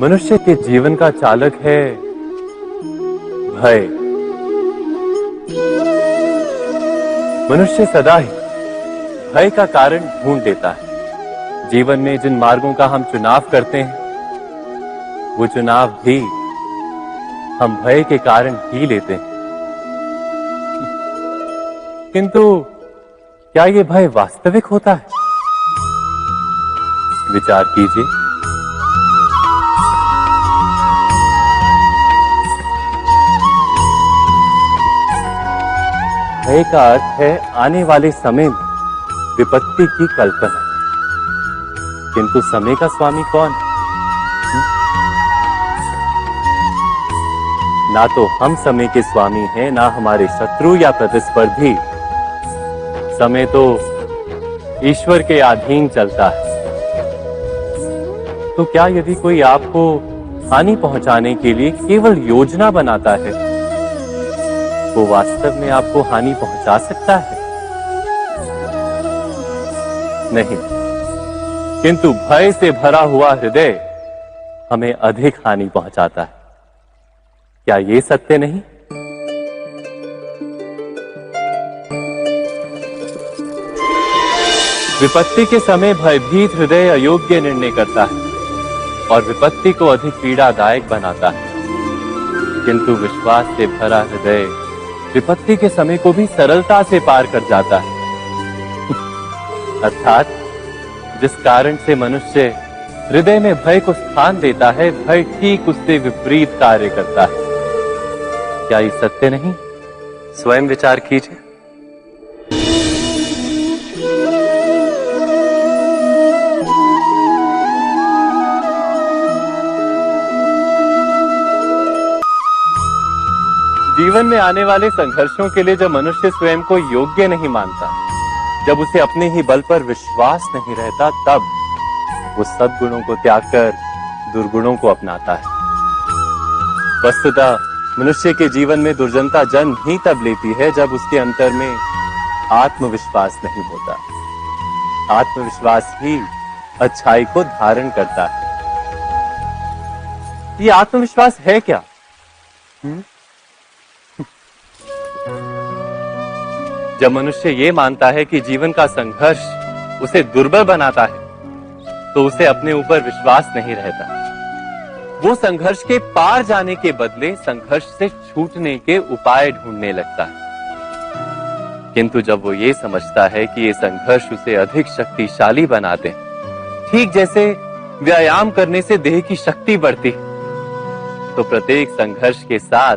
मनुष्य के जीवन का चालक है भय। मनुष्य सदा ही भय का कारण ढूंढ लेता है। जीवन में जिन मार्गों का हम चुनाव करते हैं वो चुनाव भी हम भय के कारण ही लेते हैं। किंतु क्या ये भय वास्तविक होता है? विचार कीजिए। भय का अर्थ है आने वाले समय में विपत्ति की कल्पना। किंतु समय का स्वामी कौन? ना तो हम समय के स्वामी हैं, ना हमारे शत्रु या प्रतिस्पर्धी। समय तो ईश्वर के अधीन चलता है। तो क्या यदि कोई आपको हानि पहुंचाने के लिए केवल योजना बनाता है, वो वास्तव में आपको हानि पहुंचा सकता है? नहीं। किंतु भय से भरा हुआ हृदय हमें अधिक हानि पहुंचाता है। क्या ये सत्य नहीं? विपत्ति के समय भयभीत हृदय अयोग्य निर्णय करता है और विपत्ति को अधिक पीड़ादायक बनाता है। किंतु विश्वास से भरा हृदय विपत्ति के समय को भी सरलता से पार कर जाता है। अर्थात जिस कारण से मनुष्य हृदय में भय को स्थान देता है, भय ठीक उससे विपरीत कार्य करता है। क्या ये सत्य नहीं? स्वयं विचार कीजिए। जीवन में आने वाले संघर्षों के लिए जब मनुष्य स्वयं को योग्य नहीं मानता, जब उसे अपने ही बल पर विश्वास नहीं रहता, तब वो सद्गुणों को त्याग कर दुर्गुणों को अपनाता है। वस्तुतः मनुष्य के जीवन में दुर्जनता जन्म ही तब लेती है जब उसके अंतर में आत्मविश्वास नहीं होता। आत्मविश्वास ही अच्छाई को धारण करता है। ये आत्मविश्वास है क्या? जब मनुष्य ये मानता है कि जीवन का संघर्ष उसे दुर्बल बनाता है, तो उसे अपने ऊपर विश्वास नहीं रहता। वो संघर्ष के पार जाने के बदले संघर्ष से छूटने के उपाय ढूंढने लगता है। किंतु जब वो ये समझता है कि ये संघर्ष उसे अधिक शक्तिशाली बनाते हैं, ठीक जैसे व्यायाम करने से देह की शक्ति बढ़ती है, तो प्रत्येक संघर्ष के साथ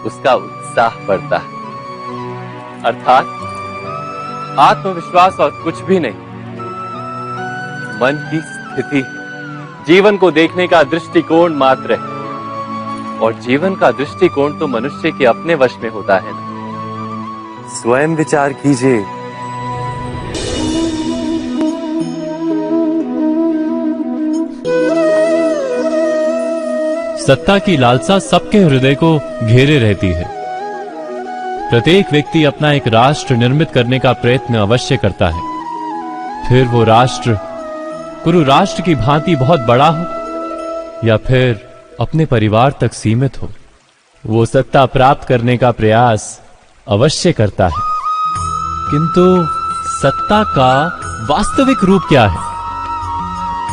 उसका उत्साह बढ़ता है। अर्थात आत्मविश्वास और कुछ भी नहीं, मन की स्थिति, जीवन को देखने का दृष्टिकोण मात्र है। और जीवन का दृष्टिकोण तो मनुष्य के अपने वश में होता है ना। स्वयं विचार कीजिए। सत्ता की लालसा सबके हृदय को घेरे रहती है। प्रत्येक व्यक्ति अपना एक राष्ट्र निर्मित करने का प्रयत्न अवश्य करता है। फिर वो राष्ट्र कुरु राष्ट्र की भांति बहुत बड़ा हो या फिर अपने परिवार तक सीमित हो, वो सत्ता प्राप्त करने का प्रयास अवश्य करता है। किंतु सत्ता का वास्तविक रूप क्या है?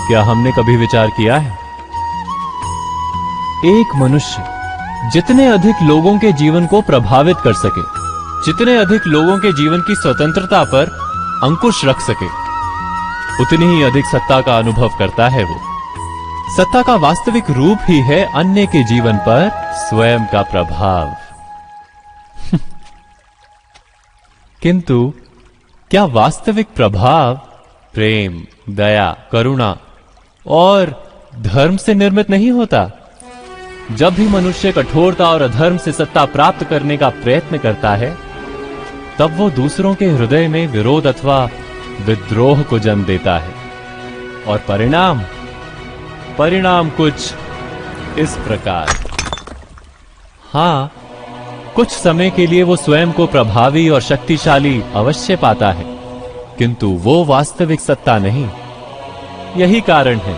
क्या हमने कभी विचार किया है? एक मनुष्य जितने अधिक लोगों के जीवन को प्रभावित कर सके, जितने अधिक लोगों के जीवन की स्वतंत्रता पर अंकुश रख सके, उतनी ही अधिक सत्ता का अनुभव करता है वो। सत्ता का वास्तविक रूप ही है अन्य के जीवन पर स्वयं का प्रभाव। किंतु क्या वास्तविक प्रभाव प्रेम, दया, करुणा और धर्म से निर्मित नहीं होता? जब भी मनुष्य कठोरता और अधर्म से सत्ता प्राप्त करने का प्रयत्न करता है, तब वो दूसरों के हृदय में विरोध अथवा विद्रोह को जन्म देता है। और परिणाम कुछ इस प्रकार। हां, कुछ समय के लिए वो स्वयं को प्रभावी और शक्तिशाली अवश्य पाता है, किंतु वो वास्तविक सत्ता नहीं। यही कारण है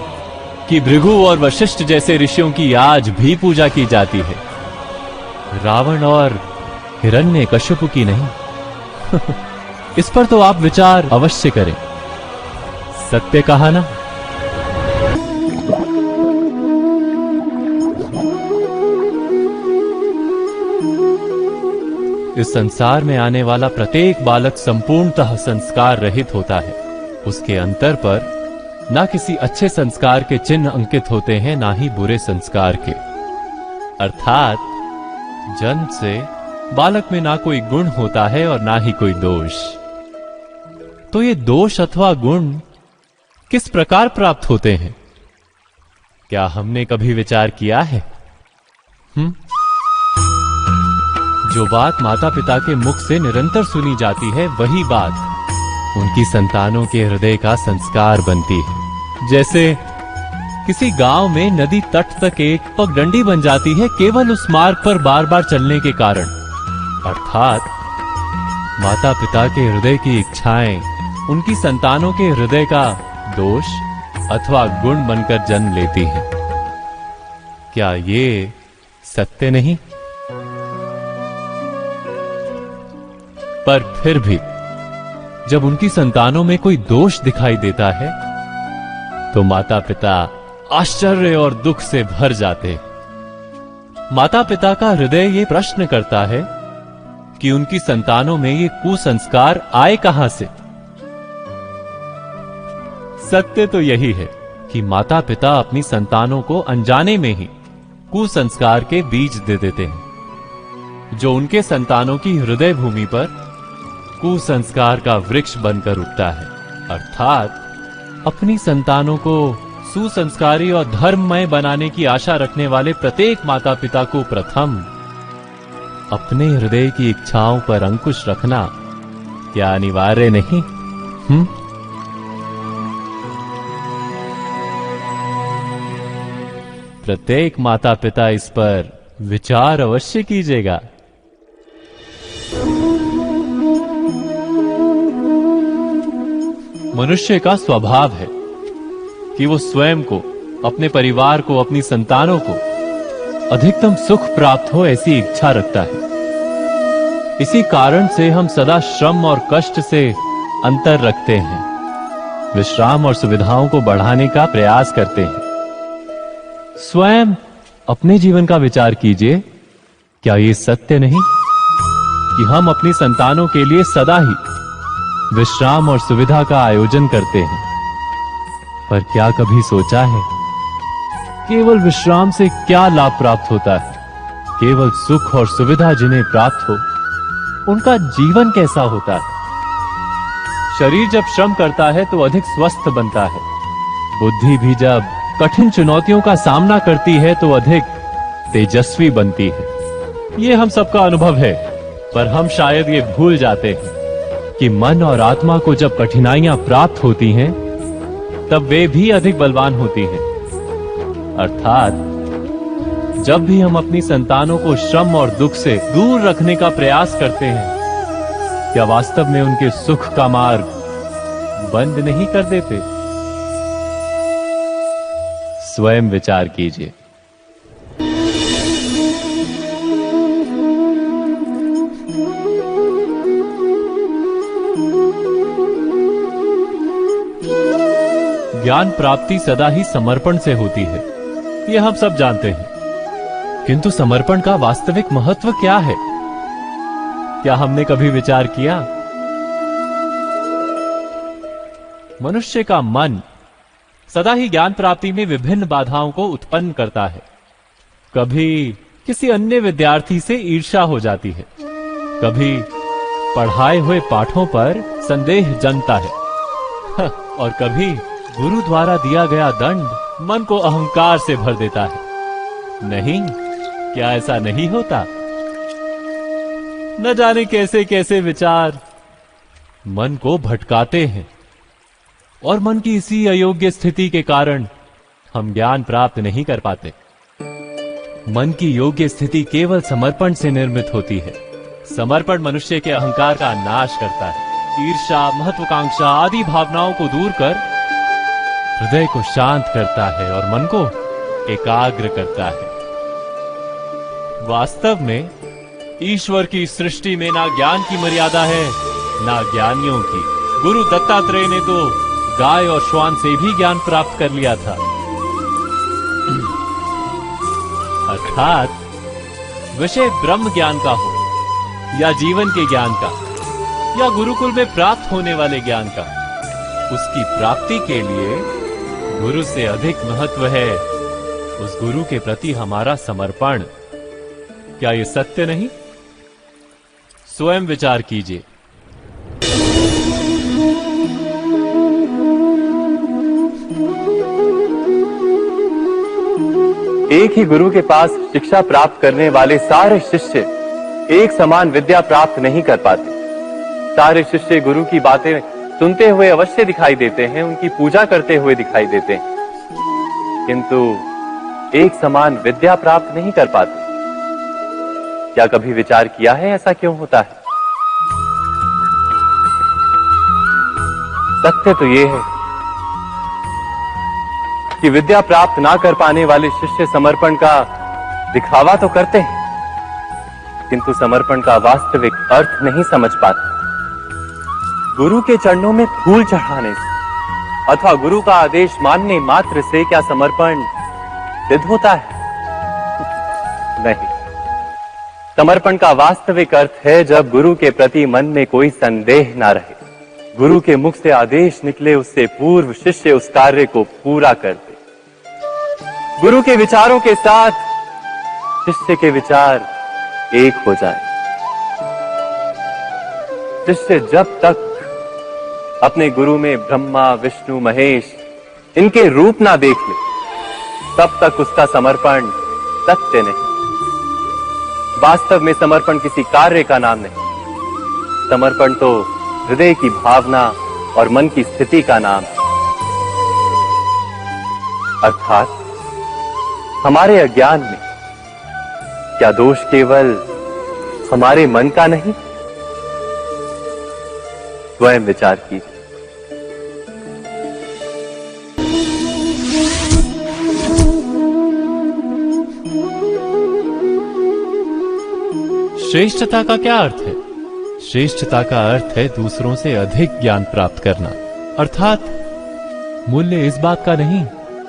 कि भृगु और वशिष्ठ जैसे ऋषियों की आज भी पूजा की जाती है, रावण और हिरण्यकश्यप की नहीं। इस पर तो आप विचार अवश्य करें। सत्य कहा ना। इस संसार में आने वाला प्रत्येक बालक संपूर्णतः संस्कार रहित होता है। उसके अंतर पर ना किसी अच्छे संस्कार के चिन्ह अंकित होते हैं, ना ही बुरे संस्कार के। अर्थात जन्म से बालक में ना कोई गुण होता है और ना ही कोई दोष। तो ये दोष अथवा गुण किस प्रकार प्राप्त होते हैं? क्या हमने कभी विचार किया है? जो बात माता पिता के मुख से निरंतर सुनी जाती है, वही बात उनकी संतानों के हृदय का संस्कार बनती है। जैसे किसी गांव में नदी तट तक एक पगडंडी बन जाती है केवल उस मार्ग पर बार बार चलने के कारण। अर्थात माता पिता के हृदय की इच्छाएं उनकी संतानों के हृदय का दोष अथवा गुण बनकर जन्म लेती हैं। क्या ये सत्य नहीं? पर फिर भी जब उनकी संतानों में कोई दोष दिखाई देता है तो माता पिता आश्चर्य और दुख से भर जाते। माता पिता का हृदय ये प्रश्न करता है कि उनकी संतानों में ये कुसंस्कार आए कहां से। सत्य तो यही है कि माता पिता अपनी संतानों को अनजाने में ही कुसंस्कार के बीज दे देते हैं, जो उनके संतानों की हृदय भूमि पर कुसंस्कार का वृक्ष बनकर उगता है। अर्थात अपनी संतानों को सुसंस्कारी और धर्ममय बनाने की आशा रखने वाले प्रत्येक माता पिता को प्रथम अपने हृदय की इच्छाओं पर अंकुश रखना क्या अनिवार्य नहीं? प्रत्येक माता पिता इस पर विचार अवश्य कीजिएगा। मनुष्य का स्वभाव है कि वो स्वयं को, अपने परिवार को, अपनी संतानों को अधिकतम सुख प्राप्त हो ऐसी इच्छा रखता है। इसी कारण से हम सदा श्रम और कष्ट से अंतर रखते हैं, विश्राम और सुविधाओं को बढ़ाने का प्रयास करते हैं। स्वयं अपने जीवन का विचार कीजिए। क्या ये सत्य नहीं कि हम अपनी संतानों के लिए सदा ही विश्राम और सुविधा का आयोजन करते हैं? पर क्या कभी सोचा है केवल विश्राम से क्या लाभ प्राप्त होता है? केवल सुख और सुविधा जिन्हें प्राप्त हो उनका जीवन कैसा होता है? शरीर जब श्रम करता है तो अधिक स्वस्थ बनता है। बुद्धि भी जब कठिन चुनौतियों का सामना करती है तो अधिक तेजस्वी बनती है। ये हम सबका अनुभव है, पर हम शायद ये भूल जाते हैं कि मन और आत्मा को जब कठिनाइयां प्राप्त होती हैं तब वे भी अधिक बलवान होती हैं। अर्थात जब भी हम अपनी संतानों को श्रम और दुख से दूर रखने का प्रयास करते हैं, क्या वास्तव में उनके सुख का मार्ग बंद नहीं कर देते? स्वयं विचार कीजिए। ज्ञान प्राप्ति सदा ही समर्पण से होती है, यह हम सब जानते हैं। किंतु समर्पण का वास्तविक महत्व क्या है? क्या हमने कभी विचार किया? मनुष्य का मन सदा ही ज्ञान प्राप्ति में विभिन्न बाधाओं को उत्पन्न करता है। कभी किसी अन्य विद्यार्थी से ईर्ष्या हो जाती है, कभी पढ़ाए हुए पाठों पर संदेह जन्मता है और कभी गुरु द्वारा दिया गया दंड मन को अहंकार से भर देता है। नहीं, क्या ऐसा नहीं होता? न जाने कैसे कैसे विचार मन को भटकाते हैं और मन की इसी अयोग्य स्थिति के कारण हम ज्ञान प्राप्त नहीं कर पाते। मन की योग्य स्थिति केवल समर्पण से निर्मित होती है। समर्पण मनुष्य के अहंकार का नाश करता है। ईर्ष्या, महत्वाकांक्षा आदि भावनाओं को दूर कर हृदय को शांत करता है और मन को एकाग्र करता है। वास्तव में ईश्वर की सृष्टि में ना ज्ञान की मर्यादा है ना ज्ञानियों की। गुरु दत्तात्रेय ने तो गाय और श्वान से भी ज्ञान प्राप्त कर लिया था। अर्थात विषय ब्रह्म ज्ञान का हो या जीवन के ज्ञान का या गुरुकुल में प्राप्त होने वाले ज्ञान का, उसकी प्राप्ति के लिए गुरु से अधिक महत्व है उस गुरु के प्रति हमारा समर्पण। क्या ये सत्य नहीं? स्वयं विचार कीजिए। एक ही गुरु के पास शिक्षा प्राप्त करने वाले सारे शिष्य एक समान विद्या प्राप्त नहीं कर पाते। सारे शिष्य गुरु की बातें सुनते हुए अवश्य दिखाई देते हैं, उनकी पूजा करते हुए दिखाई देते हैं, किंतु एक समान विद्या प्राप्त नहीं कर पाते। क्या कभी विचार किया है ऐसा क्यों होता है? सत्य तो यह है कि विद्या प्राप्त ना कर पाने वाले शिष्य समर्पण का दिखावा तो करते हैं, किंतु समर्पण का वास्तविक अर्थ नहीं समझ पाते। गुरु के चरणों में फूल चढ़ाने से अथवा गुरु का आदेश मानने मात्र से क्या समर्पण सिद्ध होता है? नहीं। समर्पण का वास्तविक अर्थ है जब गुरु के प्रति मन में कोई संदेह ना रहे, गुरु के मुख से आदेश निकले उससे पूर्व शिष्य उस कार्य को पूरा कर दे। गुरु के विचारों के साथ शिष्य के विचार एक हो जाए। शिष्य जब तक अपने गुरु में ब्रह्मा विष्णु महेश इनके रूप ना देख ले, तब तक उसका समर्पण सत्य नहीं। वास्तव में समर्पण किसी कार्य का नाम नहीं, समर्पण तो हृदय की भावना और मन की स्थिति का नाम है। अर्थात हमारे अज्ञान में क्या दोष केवल हमारे मन का नहीं? स्वयं विचार कीजिए। श्रेष्ठता का क्या अर्थ है? श्रेष्ठता का अर्थ है दूसरों से अधिक ज्ञान प्राप्त करना। अर्थात मूल्य इस बात का नहीं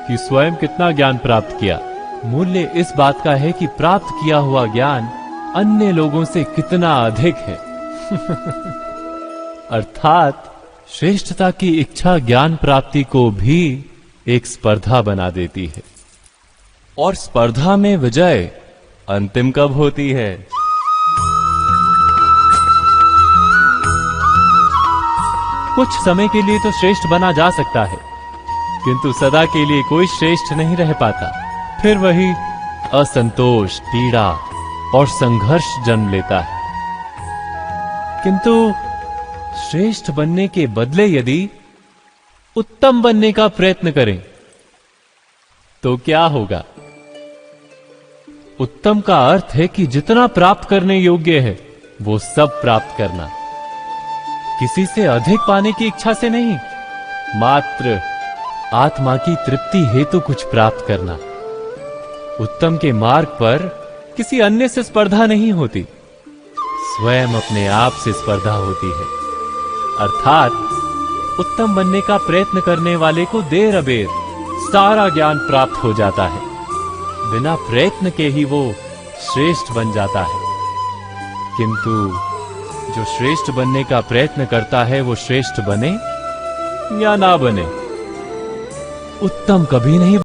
कि स्वयं कितना ज्ञान प्राप्त किया, मूल्य इस बात का है कि प्राप्त किया हुआ ज्ञान अन्य लोगों से कितना अधिक है। अर्थात श्रेष्ठता की इच्छा ज्ञान प्राप्ति को भी एक स्पर्धा बना देती है, और स्पर्धा में विजय अंतिम कब होती है? कुछ समय के लिए तो श्रेष्ठ बना जा सकता है, किंतु सदा के लिए कोई श्रेष्ठ नहीं रह पाता। फिर वही असंतोष, पीड़ा और संघर्ष जन्म लेता है। किंतु श्रेष्ठ बनने के बदले यदि उत्तम बनने का प्रयत्न करें तो क्या होगा? उत्तम का अर्थ है कि जितना प्राप्त करने योग्य है वो सब प्राप्त करना, किसी से अधिक पाने की इच्छा से नहीं, मात्र आत्मा की तृप्ति हेतु कुछ प्राप्त करना। उत्तम के मार्ग पर किसी अन्य से स्पर्धा नहीं होती, स्वयं अपने आप से स्पर्धा होती है। अर्थात उत्तम बनने का प्रयत्न करने वाले को देर अबेर सारा ज्ञान प्राप्त हो जाता है, बिना प्रयत्न के ही वो श्रेष्ठ बन जाता है। किंतु जो श्रेष्ठ बनने का प्रयत्न करता है वो श्रेष्ठ बने या ना बने, उत्तम कभी नहीं